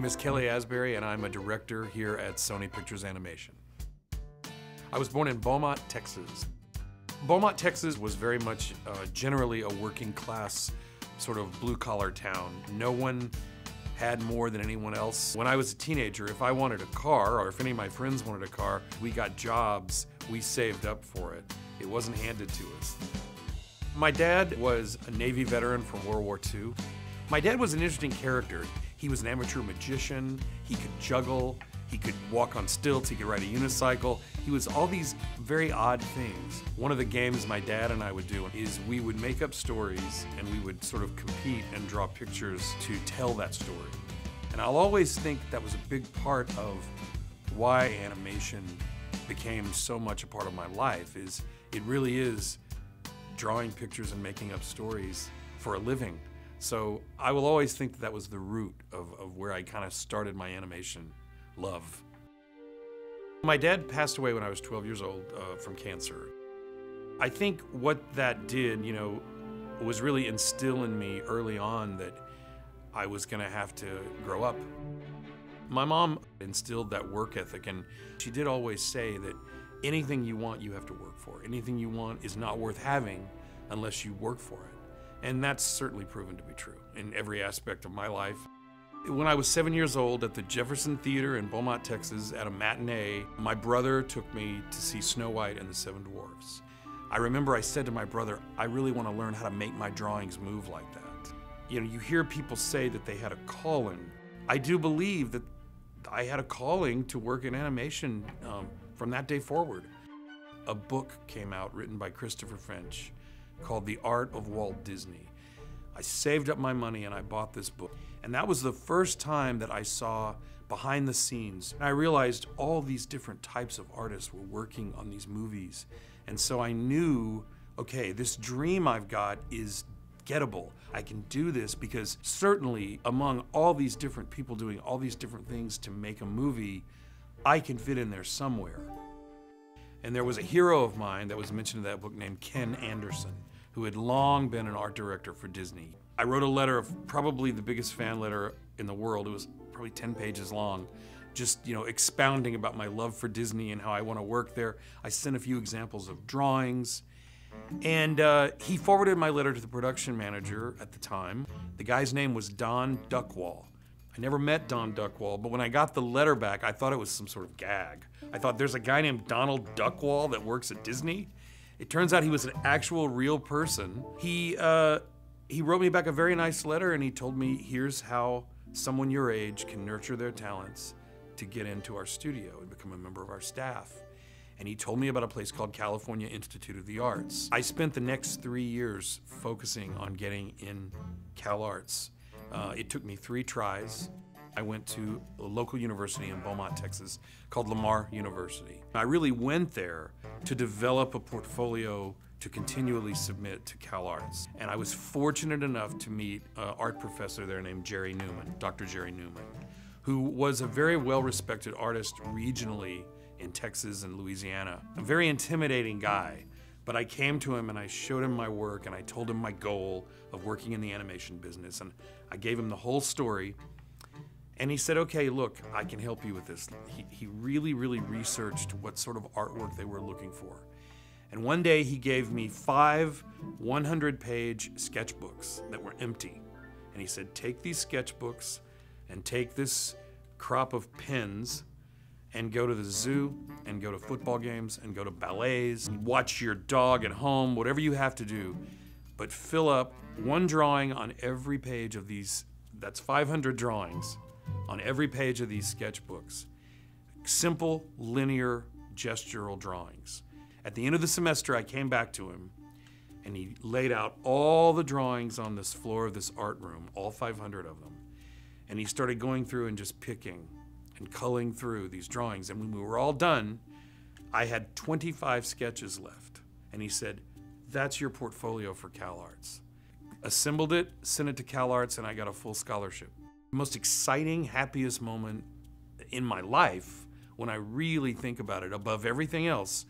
name is Kelly Asbury, and I'm a director here at Sony Pictures Animation. I was born in Beaumont, Texas. Beaumont, Texas was very much generally a working class, sort of blue-collar town. No one had more than anyone else. When I was a teenager, if I wanted a car, or if any of my friends wanted a car, we got jobs, we saved up for it. It wasn't handed to us. My dad was a Navy veteran from World War II. My dad was an interesting character. He was an amateur magician, he could juggle, he could walk on stilts, he could ride a unicycle. He was all these very odd things. One of the games my dad and I would do is we would make up stories and we would sort of compete and draw pictures to tell that story. And I'll always think that was a big part of why animation became so much a part of my life. Is it really is drawing pictures and making up stories for a living. So I will always think that that was the root of where I kind of started my animation love. My dad passed away when I was 12 years old from cancer. I think what that did, was really instill in me early on that I was gonna have to grow up. My mom instilled that work ethic, and she did always say that anything you want, you have to work for. Anything you want is not worth having unless you work for it. And that's certainly proven to be true in every aspect of my life. When I was 7 years old at the Jefferson Theater in Beaumont, Texas, at a matinee, my brother took me to see Snow White and the Seven Dwarfs. I remember I said to my brother, I really want to learn how to make my drawings move like that. You hear people say that they had a calling. I do believe that I had a calling to work in animation from that day forward. A book came out written by Christopher French called The Art of Walt Disney. I saved up my money and I bought this book. And that was the first time that I saw behind the scenes. And I realized all these different types of artists were working on these movies. And so I knew, okay, this dream I've got is gettable. I can do this because certainly among all these different people doing all these different things to make a movie, I can fit in there somewhere. And there was a hero of mine that was mentioned in that book named Ken Anderson, who had long been an art director for Disney. I wrote a letter of probably the biggest fan letter in the world. It was probably 10 pages long, just expounding about my love for Disney and how I want to work there. I sent a few examples of drawings, and he forwarded my letter to the production manager at the time. The guy's name was Don Duckwall. I never met Don Duckwall, but when I got the letter back, I thought it was some sort of gag. I thought, there's a guy named Donald Duckwall that works at Disney? It turns out he was an actual real person. He wrote me back a very nice letter, and he told me, here's how someone your age can nurture their talents to get into our studio and become a member of our staff. And he told me about a place called California Institute of the Arts. I spent the next 3 years focusing on getting in Cal Arts. It took me 3 tries. I went to a local university in Beaumont, Texas, called Lamar University. I really went there to develop a portfolio to continually submit to Cal Arts. And I was fortunate enough to meet an art professor there named Jerry Newman, Dr. Jerry Newman, who was a very well-respected artist regionally in Texas and Louisiana. A very intimidating guy. But I came to him and I showed him my work and I told him my goal of working in the animation business, and I gave him the whole story. And he said, okay, look, I can help you with this. He really, really researched what sort of artwork they were looking for. And one day he gave me 5 100-page sketchbooks that were empty. And he said, take these sketchbooks and take this crop of pens and go to the zoo, and go to football games, and go to ballets, and watch your dog at home, whatever you have to do, but fill up 1 drawing on every page of these, that's 500 drawings, on every page of these sketchbooks. Simple, linear, gestural drawings. At the end of the semester, I came back to him, and he laid out all the drawings on this floor of this art room, all 500 of them, and he started going through and just picking and culling through these drawings. And when we were all done, I had 25 sketches left. And he said, that's your portfolio for Cal Arts. Assembled it, sent it to Cal Arts, and I got a full scholarship. The most exciting, happiest moment in my life, when I really think about it, above everything else,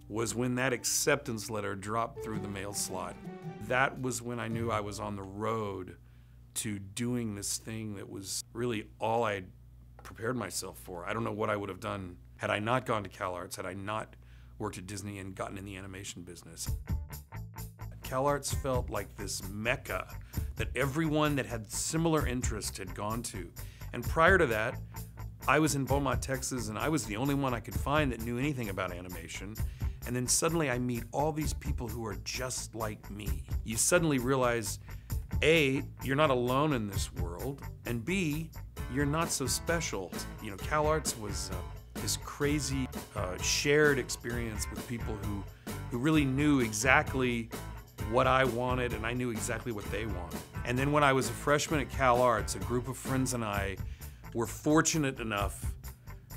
was when that acceptance letter dropped through the mail slot. That was when I knew I was on the road to doing this thing that was really all I'd prepared myself for. I don't know what I would have done had I not gone to CalArts, had I not worked at Disney and gotten in the animation business. CalArts felt like this mecca that everyone that had similar interest had gone to. And prior to that, I was in Beaumont, Texas, and I was the only one I could find that knew anything about animation. And then suddenly I meet all these people who are just like me. You suddenly realize, A, you're not alone in this world, and B, you're not so special. You know, CalArts was this crazy shared experience with people who really knew exactly what I wanted, and I knew exactly what they wanted. And then when I was a freshman at CalArts, a group of friends and I were fortunate enough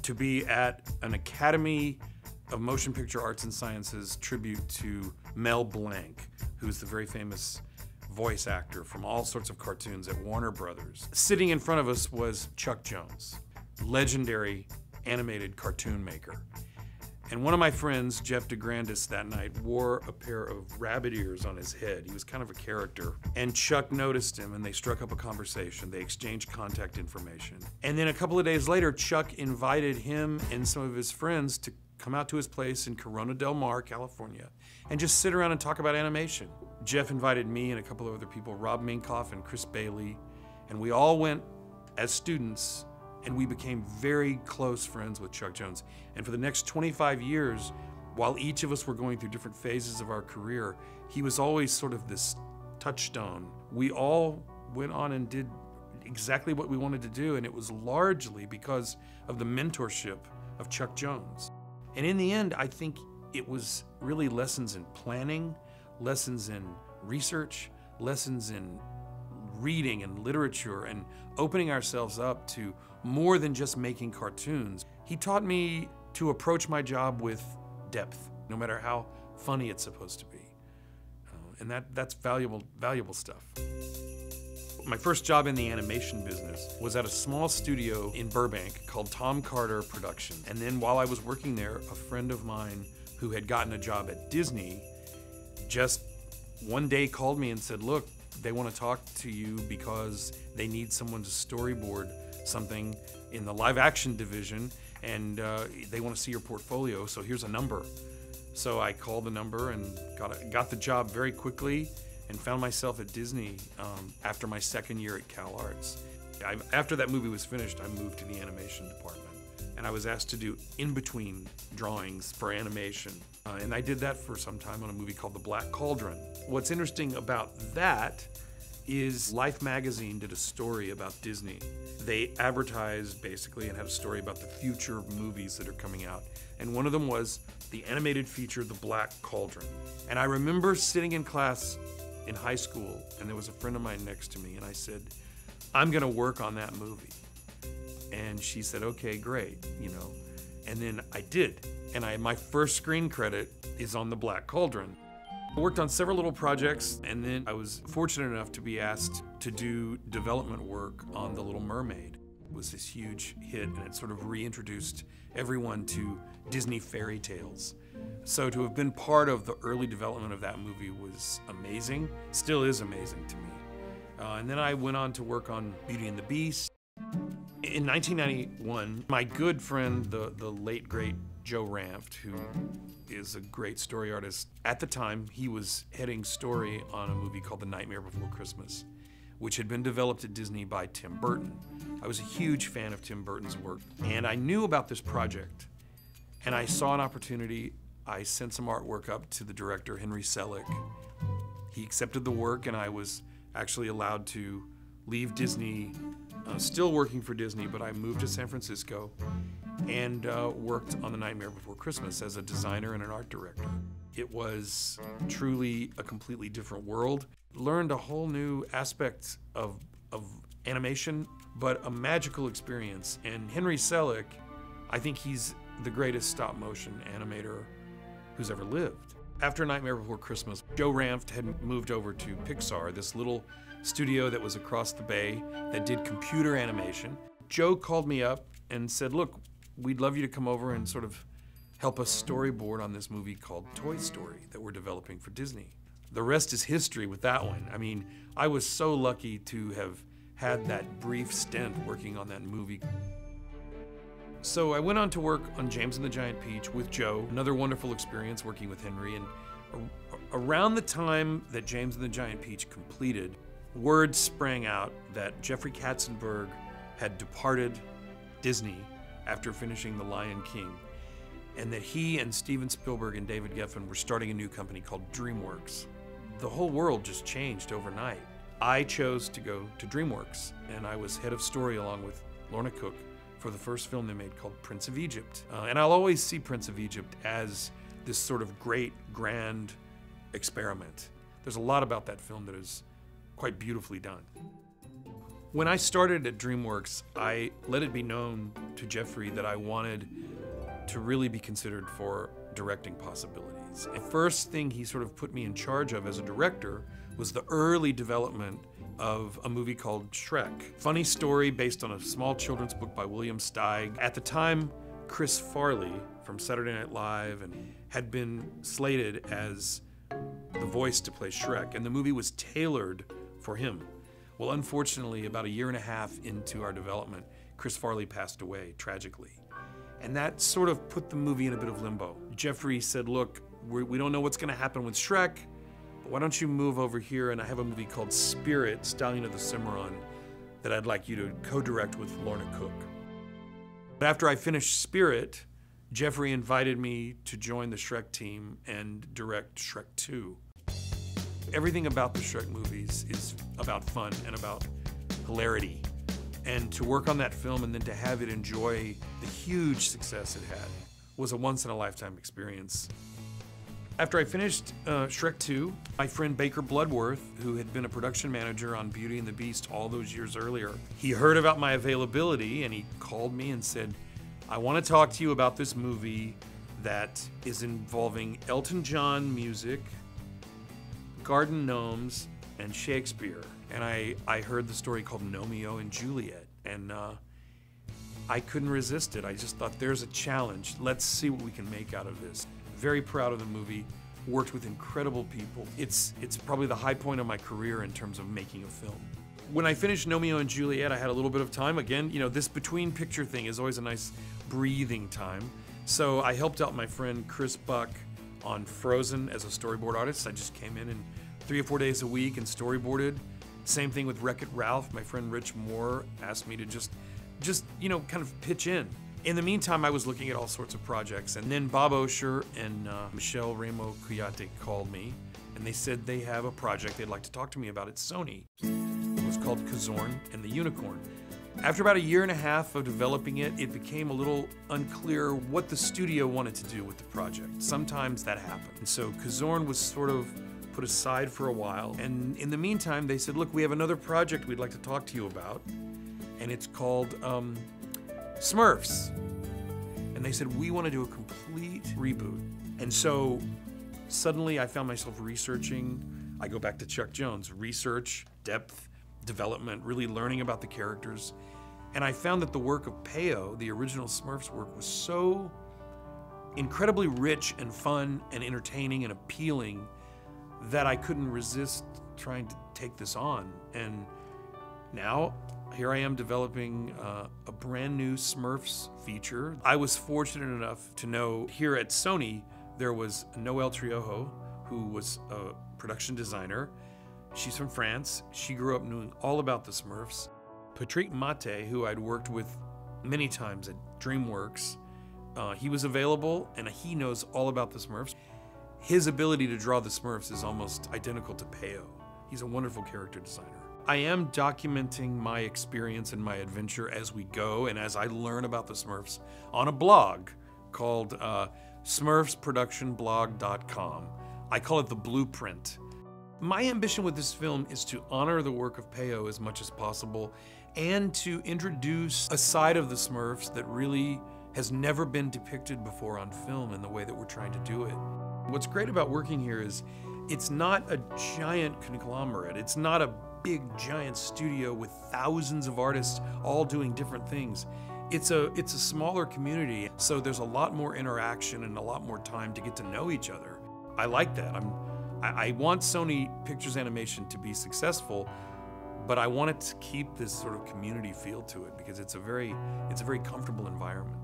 to be at an Academy of Motion Picture Arts and Sciences tribute to Mel Blanc, who's the very famous voice actor from all sorts of cartoons at Warner Brothers. Sitting in front of us was Chuck Jones, legendary animated cartoon maker. And one of my friends, Jeff DeGrandis, that night wore a pair of rabbit ears on his head. He was kind of a character. And Chuck noticed him and they struck up a conversation. They exchanged contact information. And then a couple of days later, Chuck invited him and some of his friends to come out to his place in Corona del Mar, California, and just sit around and talk about animation. Jeff invited me and a couple of other people, Rob Minkoff and Chris Bailey, and we all went as students, and we became very close friends with Chuck Jones. And for the next 25 years, while each of us were going through different phases of our career, he was always sort of this touchstone. We all went on and did exactly what we wanted to do, and it was largely because of the mentorship of Chuck Jones. And in the end, I think it was really lessons in planning, lessons in research, lessons in reading and literature, and opening ourselves up to more than just making cartoons. He taught me to approach my job with depth, no matter how funny it's supposed to be. And that's valuable stuff. My first job in the animation business was at a small studio in Burbank called Tom Carter Productions. And then while I was working there, a friend of mine who had gotten a job at Disney just one day called me and said, look, they want to talk to you because they need someone to storyboard something in the live action division, and they want to see your portfolio, so here's a number. So I called the number and got the job very quickly and found myself at Disney after my second year at CalArts. After that movie was finished, I moved to the animation department, and I was asked to do in-between drawings for animation. And I did that for some time on a movie called The Black Cauldron. What's interesting about that is Life magazine did a story about Disney. They advertised basically and had a story about the future of movies that are coming out. And one of them was the animated feature, The Black Cauldron. And I remember sitting in class in high school, and there was a friend of mine next to me, and I said, I'm gonna work on that movie. And she said, okay, great, you know. And then I did. And my first screen credit is on The Black Cauldron. I worked on several little projects, and then I was fortunate enough to be asked to do development work on The Little Mermaid. It was this huge hit, and it sort of reintroduced everyone to Disney fairy tales. So to have been part of the early development of that movie was amazing, still is amazing to me. And then I went on to work on Beauty and the Beast. In 1991, my good friend, the late, great Joe Ranft, who is a great story artist, at the time he was heading story on a movie called The Nightmare Before Christmas, which had been developed at Disney by Tim Burton. I was a huge fan of Tim Burton's work, and I knew about this project, and I saw an opportunity. I sent some artwork up to the director, Henry Selick. He accepted the work, and I was actually allowed to leave Disney, still working for Disney, but I moved to San Francisco and worked on The Nightmare Before Christmas as a designer and an art director. It was truly a completely different world. Learned a whole new aspect of animation, but a magical experience. And Henry Selick, I think he's the greatest stop motion animator who's ever lived. After Nightmare Before Christmas, Joe Ranft had moved over to Pixar, this little studio that was across the bay that did computer animation. Joe called me up and said, look, we'd love you to come over and sort of help us storyboard on this movie called Toy Story that we're developing for Disney. The rest is history with that one. I mean, I was so lucky to have had that brief stint working on that movie. So I went on to work on James and the Giant Peach with Joe, another wonderful experience working with Henry. And around the time that James and the Giant Peach completed, word sprang out that Jeffrey Katzenberg had departed Disney after finishing The Lion King, and that he and Steven Spielberg and David Geffen were starting a new company called DreamWorks. The whole world just changed overnight. I chose to go to DreamWorks, and I was head of story along with Lorna Cook for the first film they made called Prince of Egypt. And I'll always see Prince of Egypt as this sort of great, grand experiment. There's a lot about that film that is quite beautifully done. When I started at DreamWorks, I let it be known to Jeffrey that I wanted to really be considered for directing possibilities. The first thing he sort of put me in charge of as a director was the early development of a movie called Shrek. Funny story based on a small children's book by William Steig. At the time, Chris Farley from Saturday Night Live had been slated as the voice to play Shrek, and the movie was tailored for him. Well, unfortunately, about a year and a half into our development, Chris Farley passed away, tragically. And that sort of put the movie in a bit of limbo. Jeffrey said, look, we don't know what's gonna happen with Shrek, but why don't you move over here, and I have a movie called Spirit, Stallion of the Cimarron, that I'd like you to co-direct with Lorna Cook. After I finished Spirit, Jeffrey invited me to join the Shrek team and direct Shrek 2. Everything about the Shrek movies is about fun and about hilarity. And to work on that film and then to have it enjoy the huge success it had was a once-in-a-lifetime experience. After I finished Shrek 2, my friend Baker Bloodworth, who had been a production manager on Beauty and the Beast all those years earlier, he heard about my availability and he called me and said, I want to talk to you about this movie that is involving Elton John music, garden gnomes, and Shakespeare. And I heard the story called Romeo and Juliet, and I couldn't resist it. I just thought, there's a challenge. Let's see what we can make out of this. Very proud of the movie, worked with incredible people. It's probably the high point of my career in terms of making a film. When I finished Romeo and Juliet, I had a little bit of time. Again, you know, this between picture thing is always a nice breathing time. So I helped out my friend Chris Buck on Frozen as a storyboard artist. I just came in and 3 or 4 days a week and storyboarded. Same thing with Wreck-It Ralph. My friend Rich Moore asked me to just you know, kind of pitch in. In the meantime, I was looking at all sorts of projects, and then Bob Osher and Michelle Ramo Kuyate called me, and they said they have a project they'd like to talk to me about at Sony. It was called Kazorn and the Unicorn. After about a year and a half of developing it, it became a little unclear what the studio wanted to do with the project. Sometimes that happened. And so Kazorn was sort of put aside for a while, and in the meantime, they said, look, we have another project we'd like to talk to you about, and it's called Smurfs. And they said, we want to do a complete reboot. And so suddenly I found myself researching. I go back to Chuck Jones, research, depth, development, really learning about the characters. And I found that the work of Peyo, the original Smurfs work, was so incredibly rich and fun and entertaining and appealing that I couldn't resist trying to take this on. And now, here I am developing a brand new Smurfs feature. I was fortunate enough to know here at Sony, there was Noelle Triojo, who was a production designer. She's from France. She grew up knowing all about the Smurfs. Patrick Mate, who I'd worked with many times at DreamWorks, he was available and he knows all about the Smurfs. His ability to draw the Smurfs is almost identical to Peyo. He's a wonderful character designer. I am documenting my experience and my adventure as we go and as I learn about the Smurfs on a blog called smurfsproductionblog.com. I call it the Blueprint. My ambition with this film is to honor the work of Peyo as much as possible and to introduce a side of the Smurfs that really has never been depicted before on film in the way that we're trying to do it. What's great about working here is it's not a giant conglomerate. It's not a big giant studio with thousands of artists all doing different things. It's a smaller community, so there's a lot more interaction and a lot more time to get to know each other. I like that. I want Sony Pictures Animation to be successful, but I wanted to keep this sort of community feel to it because it's a very comfortable environment.